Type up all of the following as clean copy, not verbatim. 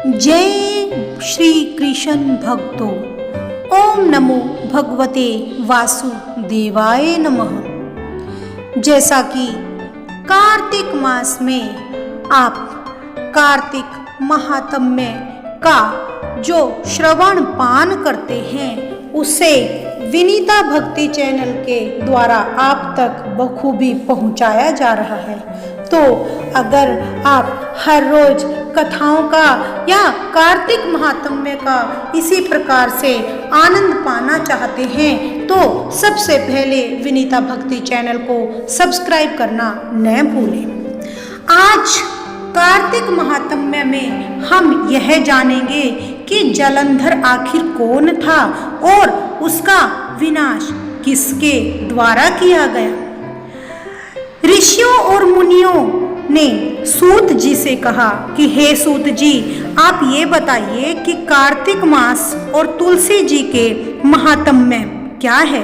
जय श्री कृष्ण भक्तों। ओम नमो भगवते वासुदेवाय नमः। जैसा कि कार्तिक मास में आप कार्तिक महात्म्य का जो श्रवण पान करते हैं उसे विनीता भक्ति चैनल के द्वारा आप तक बखूबी पहुंचाया जा रहा है। तो अगर आप हर रोज कथाओं का या कार्तिक महात्म्य का इसी प्रकार से आनंद पाना चाहते हैं तो सबसे पहले विनीता भक्ति चैनल को सब्सक्राइब करना न भूलें। आज कार्तिक महात्म्य में हम यह जानेंगे कि जलंधर आखिर कौन था और उसका विनाश किसके द्वारा किया गया। ऋषियों और मुनियों ने सूत जी से कहा कि हे सूत जी, आप ये बताइए कि कार्तिक मास और तुलसी जी के महात्म्य क्या है।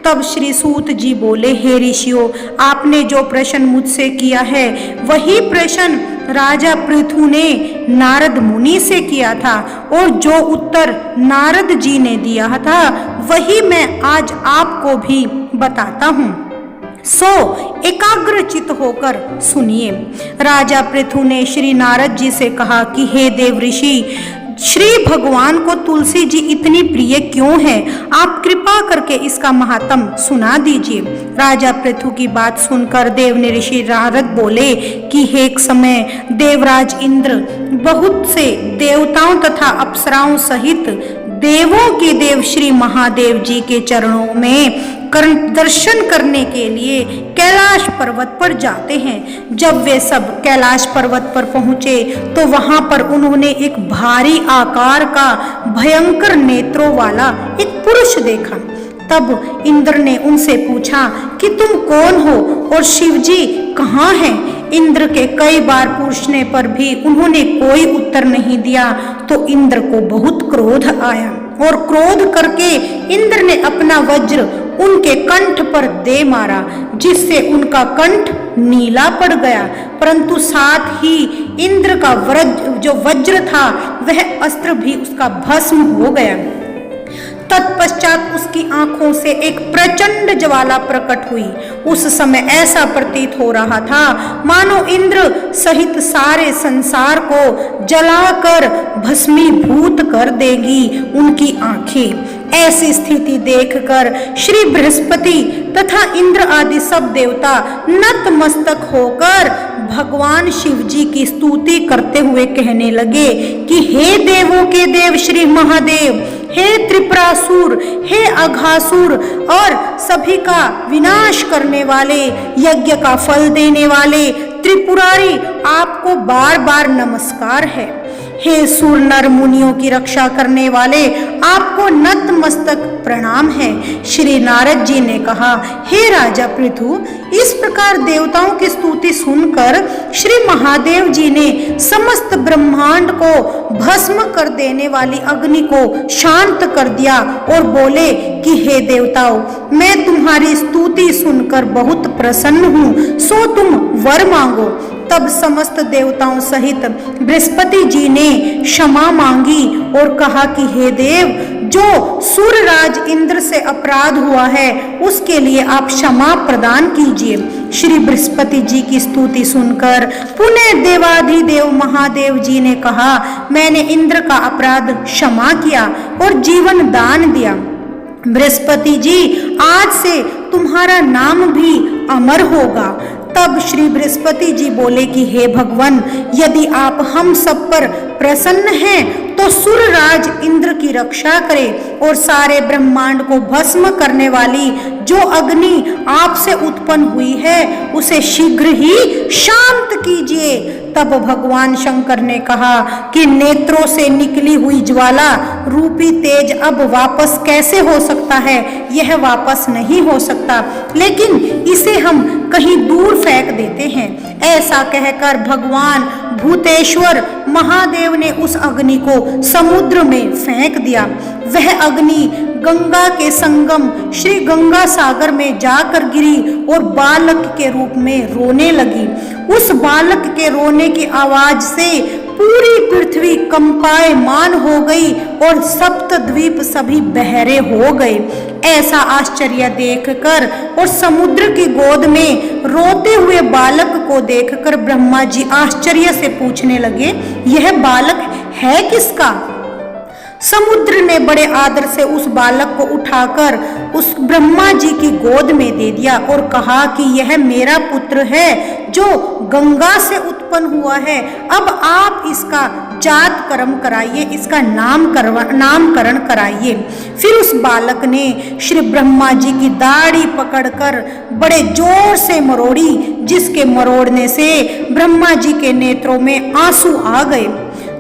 तब श्री सूत जी बोले, हे ऋषियों, आपने जो प्रश्न मुझसे किया है वही प्रश्न राजा पृथु ने नारद मुनि से किया था और जो उत्तर नारद जी ने दिया था वही मैं आज आपको भी बताता हूँ। सो एकाग्रचित होकर सुनिए। राजा पृथु ने श्री नारद जी से कहा कि हे देव ऋषि, श्री भगवान को तुलसी जी इतनी प्रिय क्यों है, आप कृपा करके इसका महात्म सुना दीजिए। राजा पृथु की बात सुनकर देव ने ऋषि नारद बोले कि एक समय देवराज इंद्र बहुत से देवताओं तथा अप्सराओं सहित देवों के देव श्री महादेव जी के चरणों में दर्शन करने के लिए कैलाश पर्वत पर जाते हैं। जब वे सब कैलाश पर्वत पर पहुंचे तो वहां पर उन्होंने एक भारी आकार का भयंकर नेत्रों वाला एक पुरुष देखा। तब इंद्र ने उनसे पूछा कि तुम कौन हो और शिवजी कहाँ हैं। इंद्र के कई बार पूछने पर भी उन्होंने कोई उत्तर नहीं दिया तो इंद्र को बहुत क्रोध आया और क्रोध करके इंद्र ने अपना वज्र उनके कंठ पर दे मारा, जिससे उनका कंठ नीला पड़ गया। परंतु साथ ही इंद्र का जो वज्र था वह अस्त्र भी उसका भस्म हो गया। तत्पश्चात उसकी आंखों से एक प्रचंड ज्वाला प्रकट हुई। उस समय ऐसा प्रतीत हो रहा था मानो इंद्र सहित सारे संसार को जलाकर भस्मीभूत कर देगी उनकी आंखें। ऐसी स्थिति देखकर श्री बृहस्पति तथा इंद्र आदि सब देवता नतमस्तक होकर भगवान शिव जी की स्तुति करते हुए कहने लगे कि हे देवों के देव श्री महादेव, हे त्रिपुरासुर, हे अघासुर और सभी का विनाश करने वाले, यज्ञ का फल देने वाले त्रिपुरारी, आपको बार बार नमस्कार है। हे सुर नर मुनियों की रक्षा करने वाले, आपको नतमस्तक प्रणाम है। श्री नारद जी ने कहा, हे राजा पृथु, इस प्रकार देवताओं की स्तुति सुनकर श्री महादेव जी ने समस्त ब्रह्मांड को भस्म कर देने वाली अग्नि को शांत कर दिया और बोले कि हे देवताओं, मैं तुम्हारी स्तुति सुनकर बहुत प्रसन्न हूँ, सो तुम वर मांगो। तब समस्त देवताओं सहित बृहस्पति जी ने क्षमा मांगी और कहा कि हे देव, जो सूर्यराज इंद्र से अपराध हुआ है उसके लिए आप क्षमा प्रदान कीजिए। श्री बृहस्पति जी की स्तुति सुनकर पुनः देवाधिदेव महादेव जी ने कहा, मैंने इंद्र का अपराध क्षमा किया और जीवन दान दिया। बृहस्पति जी, आज से तुम्हारा नाम भी अमर होगा। तब श्री बृहस्पति जी बोले कि हे भगवान, यदि आप हम सब पर प्रसन्न हैं तो सूर्यराज इंद्र की रक्षा करें और सारे ब्रह्मांड को भस्म करने वाली जो अग्नि आपसे उत्पन्न हुई है उसे शीघ्र ही शांत कीजिए। तब भगवान शंकर ने कहा कि नेत्रों से निकली हुई ज्वाला रूपी तेज अब वापस कैसे हो सकता है, यह वापस नहीं हो सकता, लेकिन इसे हम कहीं दूर फेंक देते हैं। ऐसा कहकर भगवान भूतेश्वर महादेव ने उस अग्नि को समुद्र में फेंक दिया। वह अग्नि गंगा के संगम श्री गंगा सागर में जाकर गिरी और बालक के रूप में रोने लगी। उस बालक के रोने की आवाज से पूरी पृथ्वी कंपायमान हो गई और सप्तद्वीप सभी बहरे हो गए। ऐसा आश्चर्य देखकर और समुद्र की गोद में रोते हुए बालक को देखकर ब्रह्मा जी आश्चर्य से पूछने लगे, यह बालक है किसका? समुद्र ने बड़े आदर से उस बालक को उठाकर उस ब्रह्मा जी की गोद में दे दिया और कहा कि यह मेरा पुत्र है जो गंगा से उत्पन्न हुआ है। अब आप इसका जात कर्म कराइए, इसका नामकरण कराइए। फिर उस बालक ने श्री ब्रह्मा जी की दाढ़ी पकड़कर बड़े जोर से मरोड़ी, जिसके मरोड़ने से ब्रह्मा जी के नेत्रों में आंसू आ गए।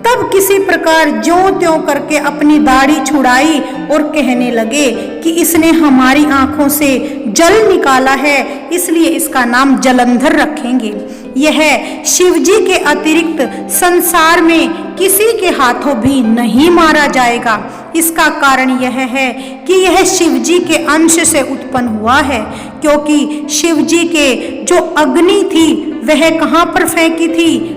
तब किसी प्रकार ज्यों त्यों करके अपनी दाढ़ी छुड़ाई और कहने लगे कि इसने हमारी आंखों से जल निकाला है, इसलिए इसका नाम जलंधर रखेंगे। यह शिवजी के अतिरिक्त संसार में किसी के हाथों भी नहीं मारा जाएगा। इसका कारण यह है कि यह शिवजी के अंश से उत्पन्न हुआ है, क्योंकि शिवजी के जो अग्नि थी वह कहाँ पर फेंकी थी?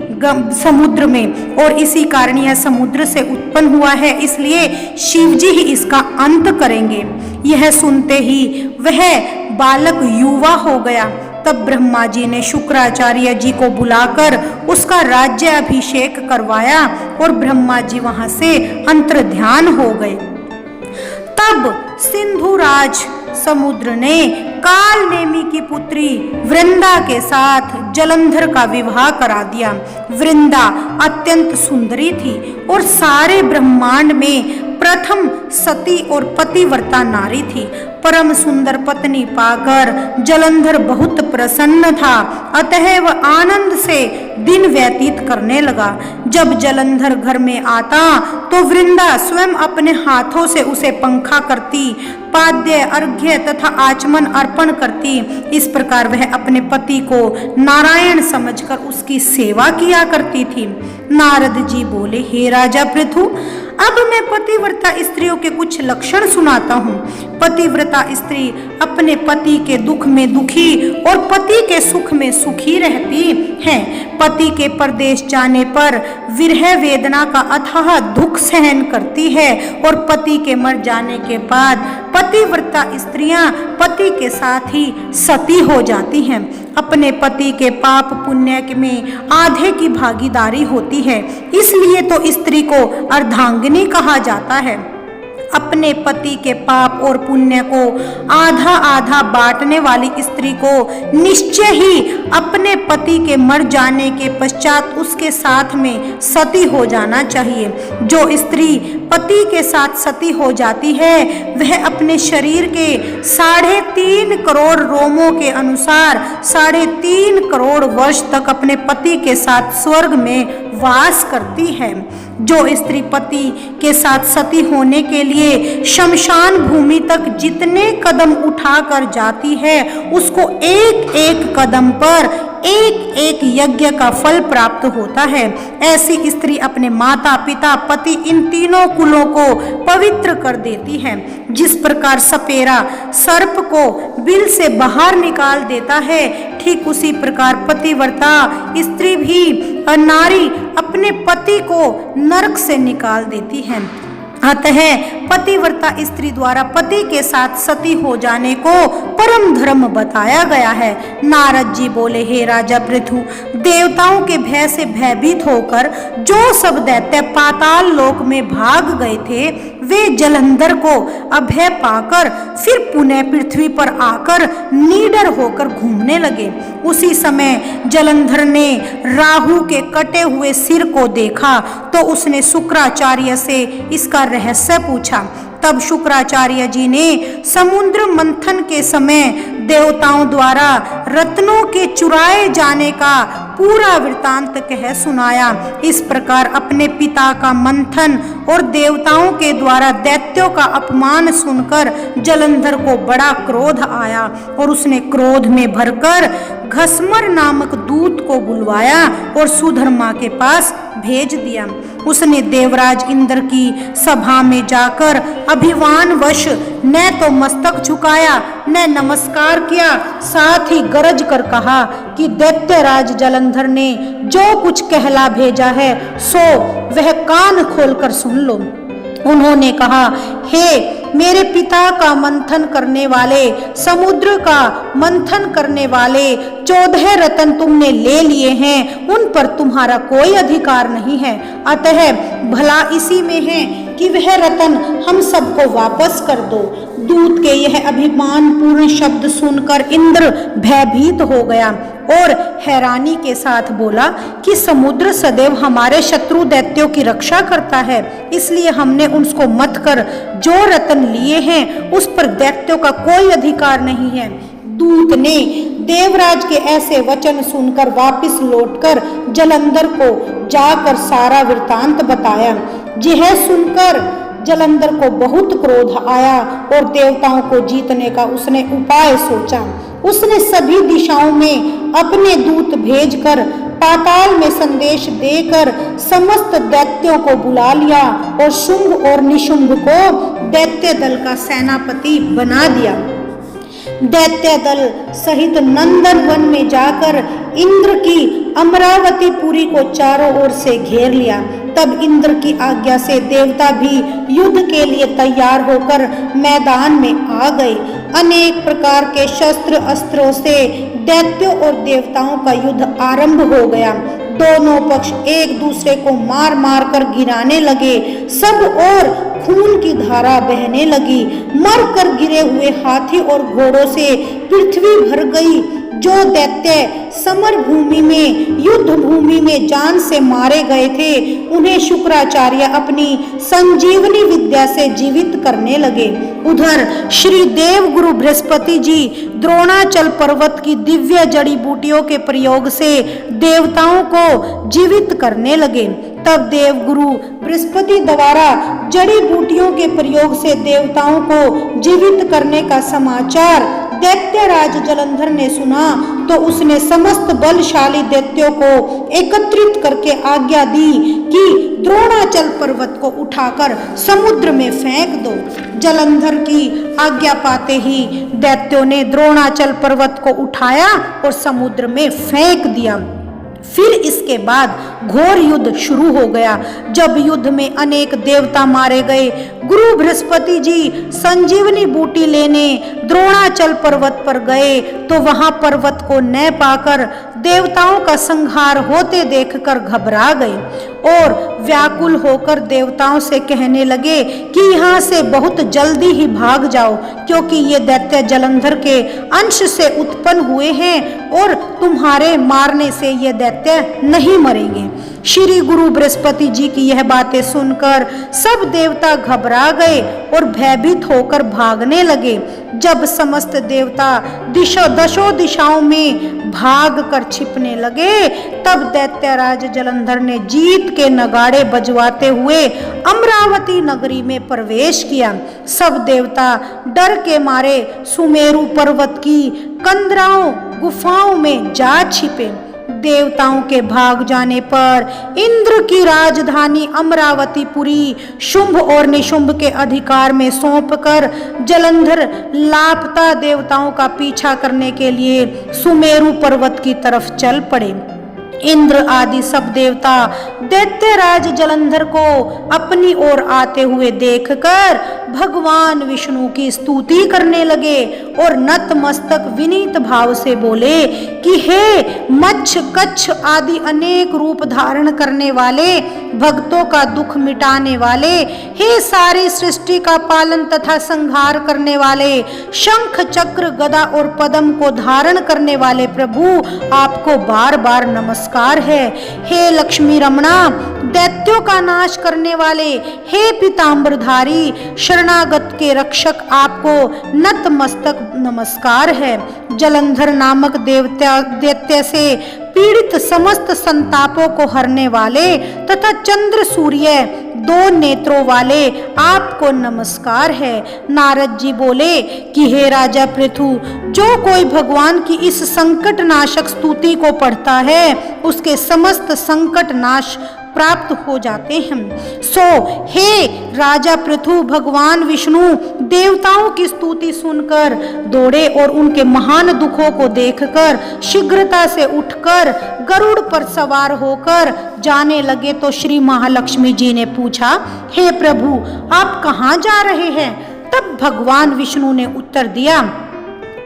समुद्र में, और इसी कारण यह समुद्र से उत्पन्न हुआ है, इसलिए शिवजी ही इसका अंत करेंगे। यह सुनते ही वह बालक युवा हो गया। तब ब्रह्मा जी ने शुक्राचार्य जी को बुलाकर उसका राज्य अभिषेक करवाया और ब्रह्मा जी वहां से अंतर्ध्यान हो गए। तब सिंधुराज समुद्र ने कालनेमी की पुत्री वृंदा के साथ जलंधर का विवाह करा दिया। वृंदा अत्यंत सुंदरी थी और सारे ब्रह्मांड में प्रथम सती और पतिव्रता नारी थी। परम सुंदर पत्नी पाकर जलंधर बहुत प्रसन्न था, अतः वह आनंद से दिन व्यतीत करने लगा। जब जलंधर घर में आता तो वृंदा स्वयं अपने हाथों से उसे पंखा करती, पाद्य अर्घ्य तथा आचमन अर्पण करती। इस प्रकार वह अपने पति को नारायण समझकर उसकी सेवा किया करती थी। नारद जी बोले, हे राजा पृथु, अब मैं पतिव्रता स्त्रियों के कुछ लक्षण सुनाता हूँ। पतिव्रता स्त्री अपने पति के दुख में दुखी और पति के सुख में सुखी रहती है। पति के परदेश जाने पर विरह वेदना का अथाह दुख सहन करती है और पति के मर जाने के बाद पतिव्रता स्त्रियां पति के साथ ही सती हो जाती हैं। अपने पति के पाप पुण्य में आधे की भागीदारी होती है, इसलिए तो स्त्री को अर्धांगिनी कहा जाता है। अपने पति के पाप और पुण्य को आधा आधा बांटने वाली स्त्री को निश्चय ही अपने पति के मर जाने के पश्चात उसके साथ में सती हो जाना चाहिए। जो स्त्री पति के साथ सती हो जाती है वह अपने शरीर के 3.5 करोड़ रोमों के अनुसार 3.5 करोड़ वर्ष तक अपने पति के साथ स्वर्ग में वास करती है। जो स्त्री पति के साथ सती होने के लिए शमशान भूमि तक जितने कदम उठाकर जाती है उसको एक एक कदम पर एक एक यज्ञ का फल प्राप्त होता है। ऐसी स्त्री अपने माता पिता पति इन तीनों कुलों को पवित्र कर देती है। जिस प्रकार सपेरा सर्प को बिल से बाहर निकाल देता है, ठीक उसी प्रकार पतिव्रता स्त्री भी नारी अपने पति को नरक से निकाल देती है। अतः पतिव्रता स्त्री द्वारा पति के साथ सती हो जाने को परम धर्म बताया गया है। नारद जी बोले, हे राजा पृथु, देवताओं के भय से भयभीत होकर जो सब दैत्य पाताल लोक में भाग गए थे वे जलंधर को अभय पाकर फिर पुनः पृथ्वी पर आकर निडर होकर घूमने लगे। उसी समय जलंधर ने राहु के कटे हुए सिर को देखा तो उसने शुक्राचार्य से इसका रहस्य पूछा। तब शुक्राचार्य जी ने समुद्र मंथन के समय देवताओं द्वारा रत्नों के चुराए जाने का पूरा वृतांत कह सुनाया। इस प्रकार अपने पिता का मंथन और देवताओं के द्वारा दैत्यों का अपमान सुनकर जलंधर को बड़ा क्रोध आया और उसने क्रोध में भरकर घसमर नामक दूत को बुलवाया और सुधर्मा के पास भेज दिया। उसने देवराज इंद्र की सभा में जाकर अभिमान वश न तो मस्तक झुकाया न नमस्कार किया, साथ ही गरज कर कहा, कि दैत्यराज जलंधर ने जो कुछ कहला भेजा है सो वह कान खोलकर सुन लो। उन्होंने कहा, हे मेरे पिता का मंथन करने वाले, समुद्र का मंथन करने वाले 14 रत्न तुमने ले लिए हैं, उन पर तुम्हारा कोई अधिकार नहीं है। अतः भला इसी में है कि वह रत्न हम सबको वापस कर दो। दूत के यह अभिमानपूर्ण शब्द सुनकर इंद्र भयभीत हो गया और हैरानी के साथ बोला कि समुद्र सदैव हमारे शत्रु दैत्यों की रक्षा करता है, इसलिए हमने उसको मत कर जो रत्न लिए हैं उस पर दैत्यों का कोई अधिकार नहीं है। दूत ने देवराज के ऐसे वचन सुनकर वापस लौटकर जलंधर को जाकर सारा वृतांत बताया। यह सुनकर जलंधर को बहुत क्रोध आया और देवताओं को जीतने का उसने उपाय सोचा। उसने सभी दिशाओं में अपने दूत भेजकर पाताल में संदेश देकर समस्त दैत्यों को बुला लिया और शुंभ और निशुंभ को दैत्य दल का सेनापति बना दिया। दैत्य दल सहित नंदन वन में जाकर इंद्र की अमरावतीपुरी को चारों ओर से घेर लिया। तब इंद्र की आज्ञा से देवता भी युद्ध के लिए तैयार होकर मैदान में आ गए। अनेक प्रकार के शस्त्र अस्त्रों से दैत्यों और देवताओं का युद्ध आरंभ हो गया। दोनों पक्ष एक दूसरे को मार मार कर गिराने लगे। सब और खून की धारा बहने लगी। मर कर गिरे हुए हाथी और घोड़ों से पृथ्वी भर गई। जो दैत्य समर भूमि में युद्ध भूमि में जान से मारे गए थे उन्हें शुक्राचार्य अपनी संजीवनी विद्या से जीवित करने लगे। उधर श्री देव गुरु बृहस्पति जी द्रोणाचल पर्वत की दिव्य जड़ी बूटियों के प्रयोग से देवताओं को जीवित करने लगे। तब देव गुरु बृहस्पति द्वारा जड़ी बूटियों के प्रयोग से देवताओं को जीवित करने का समाचार दैत्यराज जलंधर ने सुना तो उसने समस्त बलशाली दैत्यों को एकत्रित करके आज्ञा दी कि द्रोणाचल पर्वत को उठाकर समुद्र में फेंक दो। जलंधर की आज्ञा पाते ही दैत्यों ने द्रोणाचल पर्वत को उठाया और समुद्र में फेंक दिया। फिर इसके बाद घोर युद्ध शुरू हो गया। जब युद्ध में अनेक देवता मारे गए, गुरु बृहस्पति जी संजीवनी बूटी लेने द्रोणाचल पर्वत पर गए तो वहां पर्वत को न पाकर देवताओं का संहार होते देखकर घबरा गए और व्याकुल होकर देवताओं से कहने लगे कि यहाँ से बहुत जल्दी ही भाग जाओ, क्योंकि ये दैत्य जलंधर के अंश से उत्पन्न हुए हैं और तुम्हारे मारने से ये दैत्य नहीं मरेंगे। श्री गुरु बृहस्पति जी की यह बातें सुनकर सब देवता घबरा गए और भयभीत होकर भागने लगे। जब समस्त देवता दशों दिशाओं में भाग कर छिपने लगे तब दैत्यराज जलंधर ने जीत के नगाड़े बजवाते हुए अमरावती नगरी में प्रवेश किया। सब देवता डर के मारे सुमेरु पर्वत की कंदराओं गुफाओं में जा छिपे। देवताओं के भाग जाने पर इंद्र की राजधानी अमरावतीपुरी शुंभ और निशुंभ के अधिकार में सौंपकर जलंधर लापता देवताओं का पीछा करने के लिए सुमेरु पर्वत की तरफ चल पड़े। इंद्र आदि सब देवता दैत्यराज जलंधर को अपनी ओर आते हुए देखकर भगवान विष्णु की स्तुति करने लगे और नतमस्तक विनीत भाव से बोले कि हे मच्छ कच्छ आदि अनेक रूप धारण करने वाले, भक्तों का दुख मिटाने वाले, हे सारी सृष्टि का पालन तथा संहार करने वाले, शंख चक्र गदा और पद्म को धारण करने वाले प्रभु, आपको बार बार नमस्कार है। हे लक्ष्मी रमणा, दैत्यों का नाश करने वाले, हे पीतांबरधारी, शरणागत के रक्षक, आपको नतमस्तक नमस्कार है। जलंधर नामक दैत्य से पीड़ित समस्त संतापों को हरने वाले तथा चंद्र सूर्य दो नेत्रों वाले, आपको नमस्कार है। नारद जी बोले कि हे राजा पृथु, जो कोई भगवान की इस संकट नाशक स्तुति को पढ़ता है उसके समस्त संकट नाश प्राप्त हो जाते हैं। सो हे राजा पृथु, भगवान विष्णु देवताओं की स्तुति सुनकर दौड़े और उनके महान दुखों को देखकर शीघ्रता से उठकर गरुड़ पर सवार होकर जाने लगे। तो श्री महालक्ष्मी जी ने पूछा, हे प्रभु, आप कहाँ जा रहे हैं? तब भगवान विष्णु ने उत्तर दिया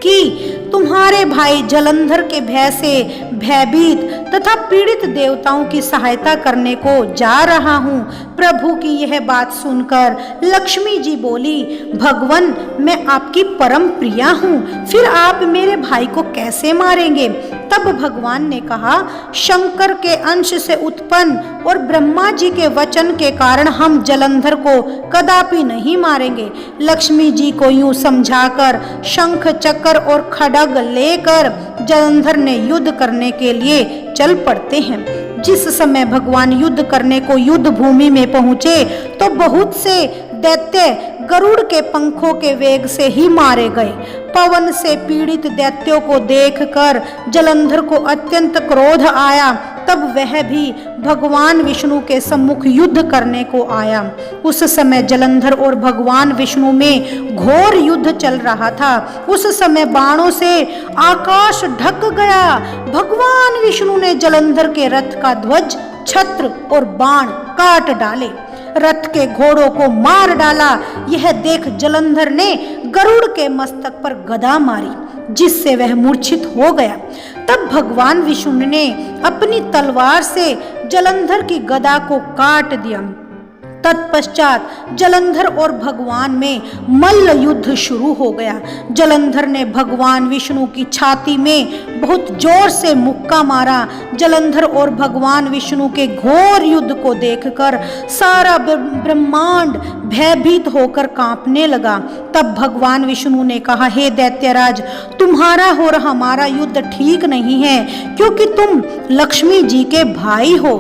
कि तुम्हारे भाई जलंधर के भय से भयभीत तथा पीड़ित देवताओं की सहायता करने को जा रहा हूँ। प्रभु की यह बात सुनकर लक्ष्मी जी बोली, भगवान, मैं आपकी परम प्रिया हूँ, फिर आप मेरे भाई को कैसे मारेंगे? तब भगवान ने कहा, शंकर के अंश से उत्पन्न और ब्रह्मा जी के वचन के कारण हम जलंधर को कदापि नहीं मारेंगे। लक्ष्मी जी को यूं समझाकर शंख चक्र और खड्ग लेकर जलंधर ने युद्ध करने के लिए चल पड़ते हैं। जिस समय भगवान युद्ध करने को युद्ध भूमि में पहुंचे तो बहुत से दैत्य गरुड़ के पंखों के वेग से ही मारे गए। पवन से पीड़ित दैत्यों को देखकर जलंधर को अत्यंत क्रोध आया। तब वह भी भगवान विष्णु के सम्मुख युद्ध करने को आया। उस समय जलंधर और भगवान विष्णु में घोर युद्ध चल रहा था। उस समय बाणों से आकाश ढक गया। भगवान विष्णु ने जलंधर के रथ का ध्वज, छत्र और बाण काट डाले, रथ के घोड़ों को मार डाला। यह देख जलंधर ने गरुड़ के मस्तक पर गदा मारी, जिससे वह मूर्छित हो गया। तब भगवान विष्णु ने अपनी तलवार से जलंधर की गदा को काट दिया। तत्पश्चात जलंधर और भगवान में मल्ल युद्ध शुरू हो गया। जलंधर ने भगवान विष्णु की छाती में बहुत जोर से मुक्का मारा। जलंधर और भगवान विष्णु के घोर युद्ध को देखकर सारा ब्रह्मांड भयभीत होकर कांपने लगा। तब भगवान विष्णु ने कहा, हे दैत्यराज, तुम्हारा और हमारा युद्ध ठीक नहीं है, क्योंकि तुम लक्ष्मी जी के भाई हो।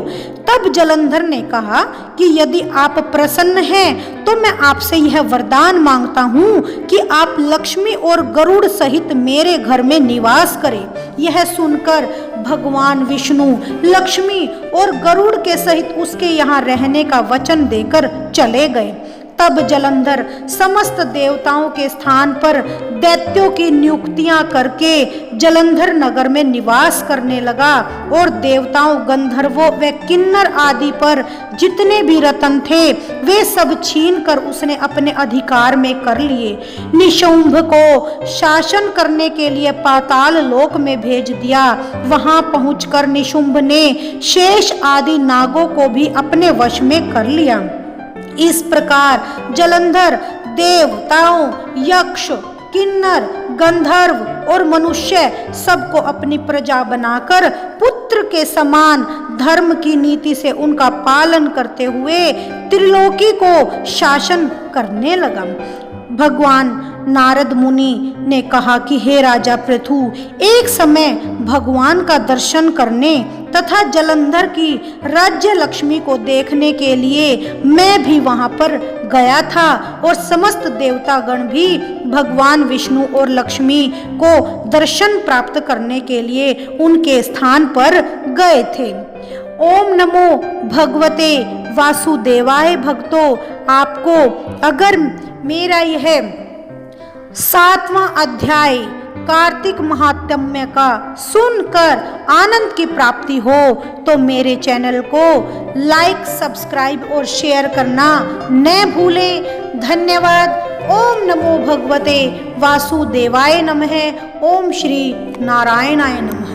तब जलंधर ने कहा कि यदि आप प्रसन्न हैं तो मैं आपसे यह वरदान मांगता हूँ कि आप लक्ष्मी और गरुड़ सहित मेरे घर में निवास करें। यह सुनकर भगवान विष्णु लक्ष्मी और गरुड़ के सहित उसके यहाँ रहने का वचन देकर चले गए। तब जलंधर समस्त देवताओं के स्थान पर दैत्यों की नियुक्तियां करके जलंधर नगर में निवास करने लगा और देवताओं, गंधर्वों व किन्नर आदि पर जितने भी रत्न थे वे सब छीन कर उसने अपने अधिकार में कर लिए। निशुंभ को शासन करने के लिए पाताल लोक में भेज दिया। वहां पहुंचकर निशुंभ ने शेष आदि नागों को भी अपने वश में कर लिया। इस प्रकार जलंधर देवताओं, यक्ष, किन्नर, गंधर्व और मनुष्य सबको अपनी प्रजा बनाकर पुत्र के समान धर्म की नीति से उनका पालन करते हुए त्रिलोकी को शासन करने लगा। भगवान नारद मुनि ने कहा कि हे राजा पृथु, एक समय भगवान का दर्शन करने तथा जलंधर की राज्य लक्ष्मी को देखने के लिए मैं भी वहां पर गया था और समस्त देवतागण भी भगवान विष्णु और लक्ष्मी को दर्शन प्राप्त करने के लिए उनके स्थान पर गए थे। ओम नमो भगवते वासुदेवाय। भक्तों, आपको अगर मेरा यह 7वां अध्याय कार्तिक महात्म्य का सुनकर आनंद की प्राप्ति हो तो मेरे चैनल को लाइक, सब्सक्राइब और शेयर करना न भूलें। धन्यवाद। ओम नमो भगवते वासुदेवाय नमः। ओम श्री नारायणाय नमः।